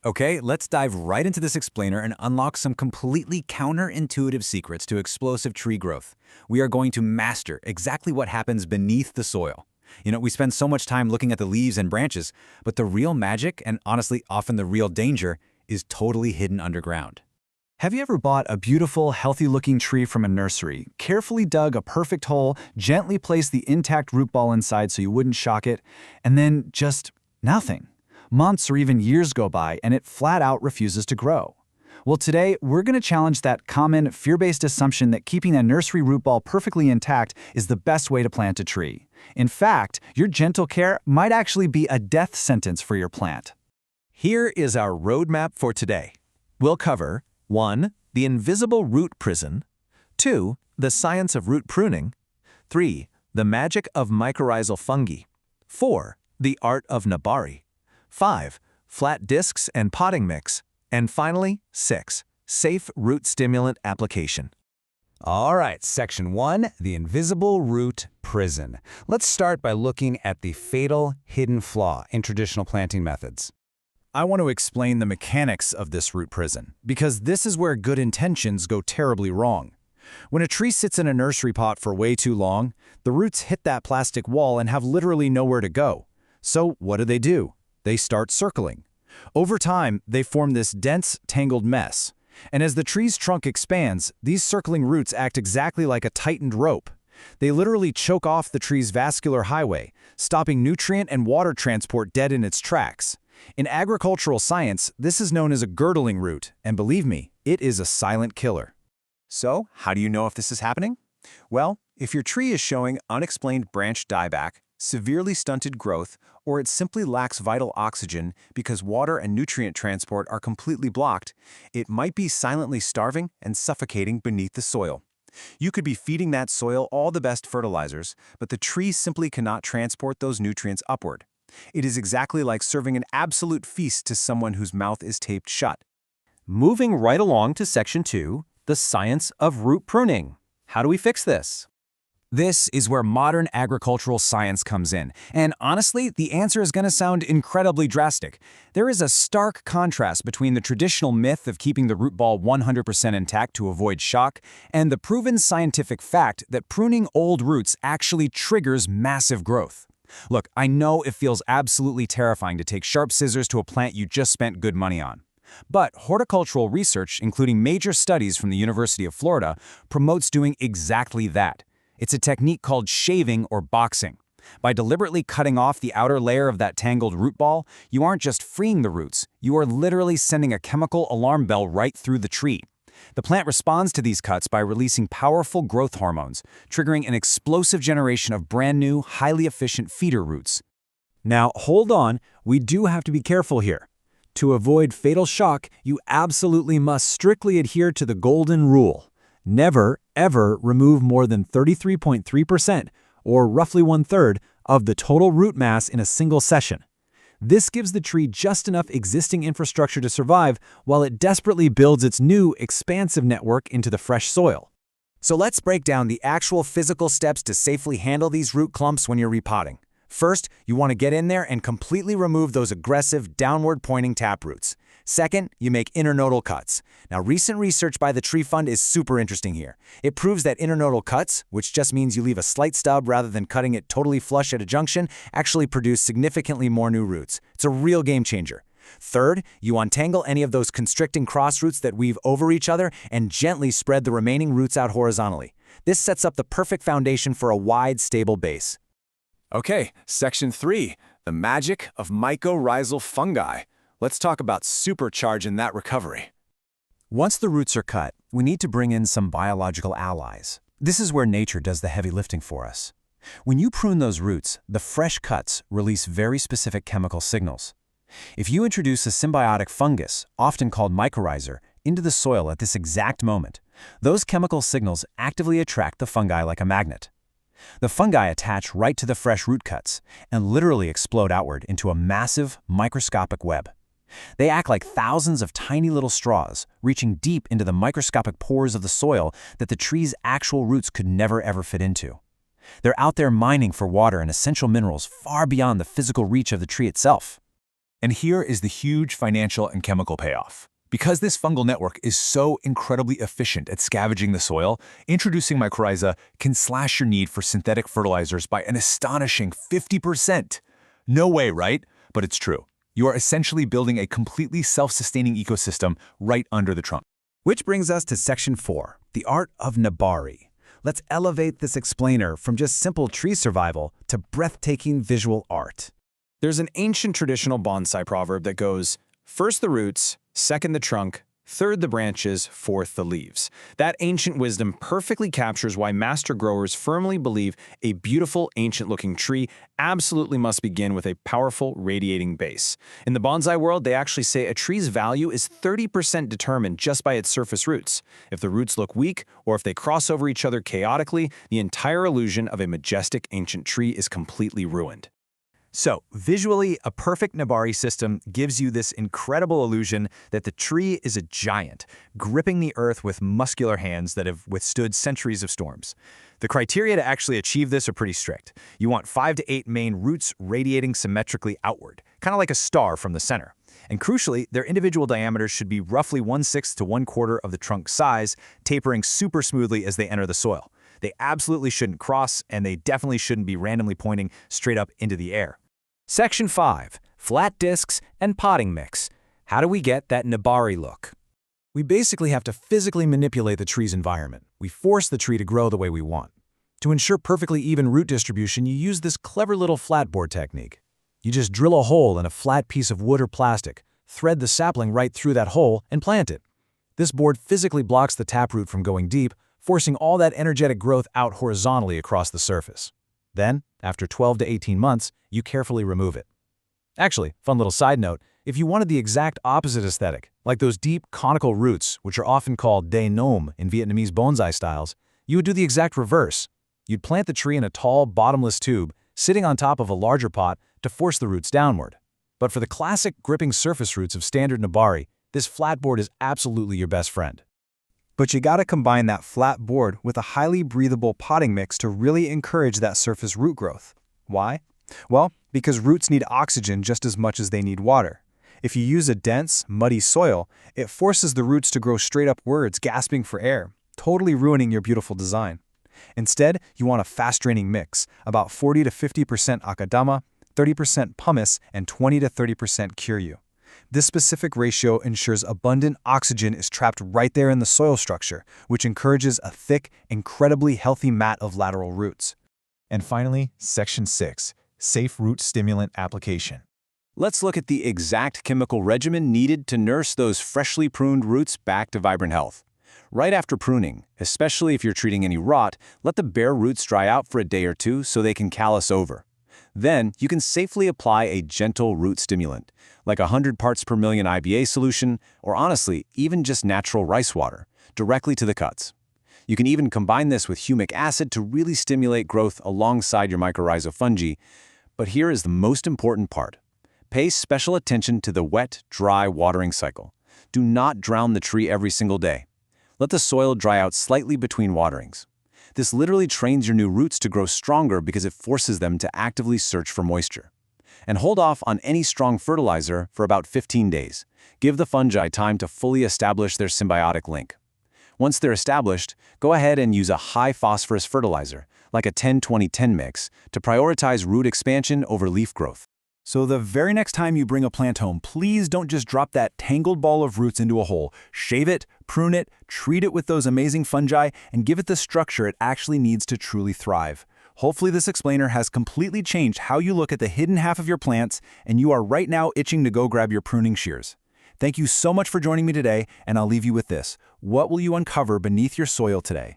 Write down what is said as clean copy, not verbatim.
Okay, let's dive right into this explainer and unlock some completely counterintuitive secrets to explosive tree growth. We are going to master exactly what happens beneath the soil. We spend so much time looking at the leaves and branches, but the real magic, and honestly, often the real danger, is totally hidden underground. Have you ever bought a beautiful, healthy-looking tree from a nursery, carefully dug a perfect hole, gently placed the intact root ball inside so you wouldn't shock it, and then just nothing? Months or even years go by and it flat out refuses to grow. Well, today we're going to challenge that common, fear-based assumption that keeping a nursery root ball perfectly intact is the best way to plant a tree. In fact, your gentle care might actually be a death sentence for your plant. Here is our roadmap for today. We'll cover 1. The invisible root prison. 2. The science of root pruning. 3. The magic of mycorrhizal fungi. 4. The art of nabari. 5. Flat discs and potting mix. And finally, 6. Safe root stimulant application. All right, Section 1, the invisible root prison. Let's start by looking at the fatal hidden flaw in traditional planting methods. I want to explain the mechanics of this root prison, because this is where good intentions go terribly wrong. When a tree sits in a nursery pot for way too long, the roots hit that plastic wall and have literally nowhere to go. So what do? They start circling. Over time, they form this dense, tangled mess. And as the tree's trunk expands, these circling roots act exactly like a tightened rope. They literally choke off the tree's vascular highway, stopping nutrient and water transport dead in its tracks. In agricultural science, this is known as a girdling root, and believe me, it is a silent killer. So, how do you know if this is happening? Well, if your tree is showing unexplained branch dieback, severely stunted growth, or it simply lacks vital oxygen because water and nutrient transport are completely blocked, it might be silently starving and suffocating beneath the soil. You could be feeding that soil all the best fertilizers, but the tree simply cannot transport those nutrients upward. It is exactly like serving an absolute feast to someone whose mouth is taped shut. Moving right along to Section 2, the science of root pruning. How do we fix this? This is where modern agricultural science comes in, and honestly, the answer is going to sound incredibly drastic. There is a stark contrast between the traditional myth of keeping the root ball 100% intact to avoid shock and the proven scientific fact that pruning old roots actually triggers massive growth. Look, I know it feels absolutely terrifying to take sharp scissors to a plant you just spent good money on. But horticultural research, including major studies from the University of Florida, promotes doing exactly that. It's a technique called shaving or boxing. By deliberately cutting off the outer layer of that tangled root ball, you aren't just freeing the roots, you are literally sending a chemical alarm bell right through the tree. The plant responds to these cuts by releasing powerful growth hormones, triggering an explosive generation of brand new, highly efficient feeder roots. Now, hold on, we do have to be careful here. To avoid fatal shock, you absolutely must strictly adhere to the golden rule. Never, ever remove more than 33.3%, or roughly 1/3, of the total root mass in a single session. This gives the tree just enough existing infrastructure to survive while it desperately builds its new, expansive network into the fresh soil. So let's break down the actual physical steps to safely handle these root clumps when you're repotting. First, you want to get in there and completely remove those aggressive, downward-pointing taproots. Second, you make internodal cuts. Now, recent research by the Tree Fund is super interesting here. It proves that internodal cuts, which just means you leave a slight stub rather than cutting it totally flush at a junction, actually produce significantly more new roots. It's a real game changer. Third, you untangle any of those constricting cross roots that weave over each other and gently spread the remaining roots out horizontally. This sets up the perfect foundation for a wide, stable base. Okay, Section 3, the magic of mycorrhizal fungi. Let's talk about supercharging that recovery. Once the roots are cut, we need to bring in some biological allies. This is where nature does the heavy lifting for us. When you prune those roots, the fresh cuts release very specific chemical signals. If you introduce a symbiotic fungus, often called mycorrhizae, into the soil at this exact moment, those chemical signals actively attract the fungi like a magnet. The fungi attach right to the fresh root cuts and literally explode outward into a massive, microscopic web. They act like thousands of tiny little straws, reaching deep into the microscopic pores of the soil that the tree's actual roots could never ever fit into. They're out there mining for water and essential minerals far beyond the physical reach of the tree itself. And here is the huge financial and chemical payoff. Because this fungal network is so incredibly efficient at scavenging the soil, introducing mycorrhiza can slash your need for synthetic fertilizers by an astonishing 50%. No way, right? But it's true. You are essentially building a completely self-sustaining ecosystem right under the trunk. Which brings us to Section 4, the art of Nabari. Let's elevate this explainer from just simple tree survival to breathtaking visual art. There's an ancient traditional bonsai proverb that goes, first the roots, second the trunk, third the branches, fourth the leaves. That ancient wisdom perfectly captures why master growers firmly believe a beautiful, ancient-looking tree absolutely must begin with a powerful, radiating base. In the bonsai world, they actually say a tree's value is 30% determined just by its surface roots. If the roots look weak, or if they cross over each other chaotically, the entire illusion of a majestic ancient tree is completely ruined. So, visually, a perfect Nabari system gives you this incredible illusion that the tree is a giant, gripping the earth with muscular hands that have withstood centuries of storms. The criteria to actually achieve this are pretty strict. You want 5 to 8 main roots radiating symmetrically outward, kind of like a star from the center. And crucially, their individual diameters should be roughly 1/6 to 1/4 of the trunk size, tapering super smoothly as they enter the soil. They absolutely shouldn't cross, and they definitely shouldn't be randomly pointing straight up into the air. Section 5, Flat Discs and Potting Mix. How do we get that Nabari look? We basically have to physically manipulate the tree's environment. We force the tree to grow the way we want. To ensure perfectly even root distribution, you use this clever little flatboard technique. You just drill a hole in a flat piece of wood or plastic, thread the sapling right through that hole, and plant it. This board physically blocks the taproot from going deep, forcing all that energetic growth out horizontally across the surface. Then, after 12 to 18 months, you carefully remove it. Actually, fun little side note, if you wanted the exact opposite aesthetic, like those deep conical roots, which are often called de nom in Vietnamese bonsai styles, you would do the exact reverse. You'd plant the tree in a tall, bottomless tube, sitting on top of a larger pot to force the roots downward. But for the classic gripping surface roots of standard Nabari, this flat board is absolutely your best friend. But you gotta combine that flat board with a highly breathable potting mix to really encourage that surface root growth. Why? Well, because roots need oxygen just as much as they need water. If you use a dense, muddy soil, it forces the roots to grow straight upwards, gasping for air, totally ruining your beautiful design. Instead, you want a fast-draining mix, about 40 to 50% akadama, 30% pumice, and 20 to 30% kiryu. This specific ratio ensures abundant oxygen is trapped right there in the soil structure, which encourages a thick, incredibly healthy mat of lateral roots. And finally, Section 6, Safe Root Stimulant Application. Let's look at the exact chemical regimen needed to nurse those freshly pruned roots back to vibrant health. Right after pruning, especially if you're treating any rot, let the bare roots dry out for a day or two so they can callus over. Then, you can safely apply a gentle root stimulant, like 100 parts per million IBA solution, or honestly, even just natural rice water, directly to the cuts. You can even combine this with humic acid to really stimulate growth alongside your mycorrhizae fungi. But here is the most important part. Pay special attention to the wet, dry watering cycle. Do not drown the tree every single day. Let the soil dry out slightly between waterings. This literally trains your new roots to grow stronger because it forces them to actively search for moisture. And hold off on any strong fertilizer for about 15 days. Give the fungi time to fully establish their symbiotic link. Once they're established, go ahead and use a high phosphorus fertilizer, like a 10-20-10 mix, to prioritize root expansion over leaf growth. So the very next time you bring a plant home, please don't just drop that tangled ball of roots into a hole. Shave it, prune it, treat it with those amazing fungi, and give it the structure it actually needs to truly thrive. Hopefully this explainer has completely changed how you look at the hidden half of your plants, and you are right now itching to go grab your pruning shears. Thank you so much for joining me today, and I'll leave you with this. What will you uncover beneath your soil today?